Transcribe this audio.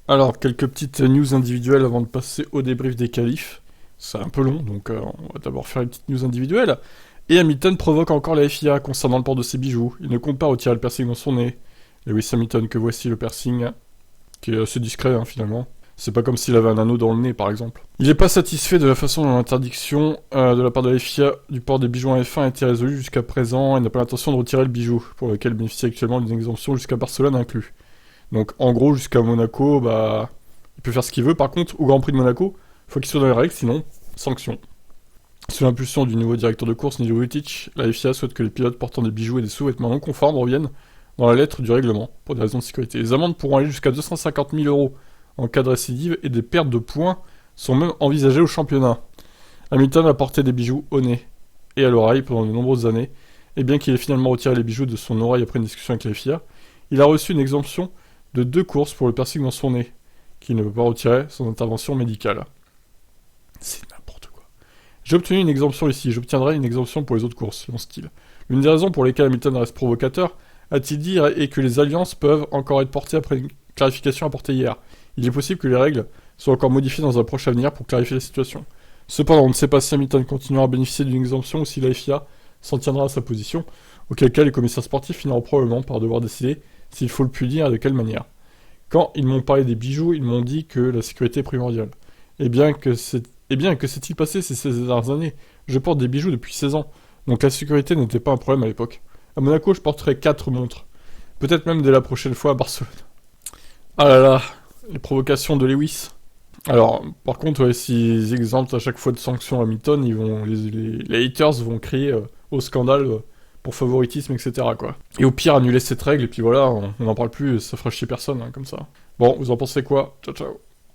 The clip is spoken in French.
Alors, quelques petites news individuelles avant de passer au débrief des qualifs. C'est un peu long, donc on va d'abord faire une petite news individuelle. Et Hamilton provoque encore la FIA concernant le port de ses bijoux. Il ne compte pas retirer le piercing dans son nez. Lewis Hamilton, que voici le piercing, qui est assez discret finalement. C'est pas comme s'il avait un anneau dans le nez, par exemple. Il n'est pas satisfait de la façon dont l'interdiction de la part de la FIA du port des bijoux en F1 a été résolue jusqu'à présent et n'a pas l'intention de retirer le bijou, pour lequel il bénéficie actuellement d'une exemption jusqu'à Barcelone inclus. Donc en gros, jusqu'à Monaco, il peut faire ce qu'il veut. Par contre, au Grand Prix de Monaco, faut qu'il soit dans les règles, sinon, sanction. Sous l'impulsion du nouveau directeur de course, Nilo Vujic, la FIA souhaite que les pilotes portant des bijoux et des sous-vêtements non conformes reviennent dans la lettre du règlement, pour des raisons de sécurité. Les amendes pourront aller jusqu'à 250 000 € en cas de récidive et des pertes de points sont même envisagées au championnat. Hamilton a porté des bijoux au nez et à l'oreille pendant de nombreuses années, et bien qu'il ait finalement retiré les bijoux de son oreille après une discussion avec la FIA, il a reçu une exemption de 2 courses pour le piercing dans son nez, qu'il ne peut pas retirer sans intervention médicale. C'est n'importe quoi. J'ai obtenu une exemption ici, j'obtiendrai une exemption pour les autres courses, lance-t-il. L'une des raisons pour lesquelles Hamilton reste provocateur, a-t-il dit, est que les alliances peuvent encore être portées après une clarification apportée hier. Il est possible que les règles soient encore modifiées dans un proche avenir pour clarifier la situation. Cependant, on ne sait pas si Hamilton continuera à bénéficier d'une exemption ou si la FIA s'en tiendra à sa position, auquel cas les commissaires sportifs finiront probablement par devoir décider s'il faut le punir et de quelle manière. Quand ils m'ont parlé des bijoux, ils m'ont dit que la sécurité est primordiale. Et bien que s'est-il passé ces 16 dernières années? Je porte des bijoux depuis 16 ans, donc la sécurité n'était pas un problème à l'époque. À Monaco, je porterai 4 montres. Peut-être même dès la prochaine fois à Barcelone. Ah là là, les provocations de Lewis. Alors, par contre, ouais, s'ils exemptent à chaque fois de sanctions Hamilton, les haters vont crier au scandale pour favoritisme, etc., quoi. Et au pire, annuler cette règle, et puis voilà, on n'en parle plus, ça fera chier personne, comme ça. Bon, vous en pensez quoi? Ciao, ciao.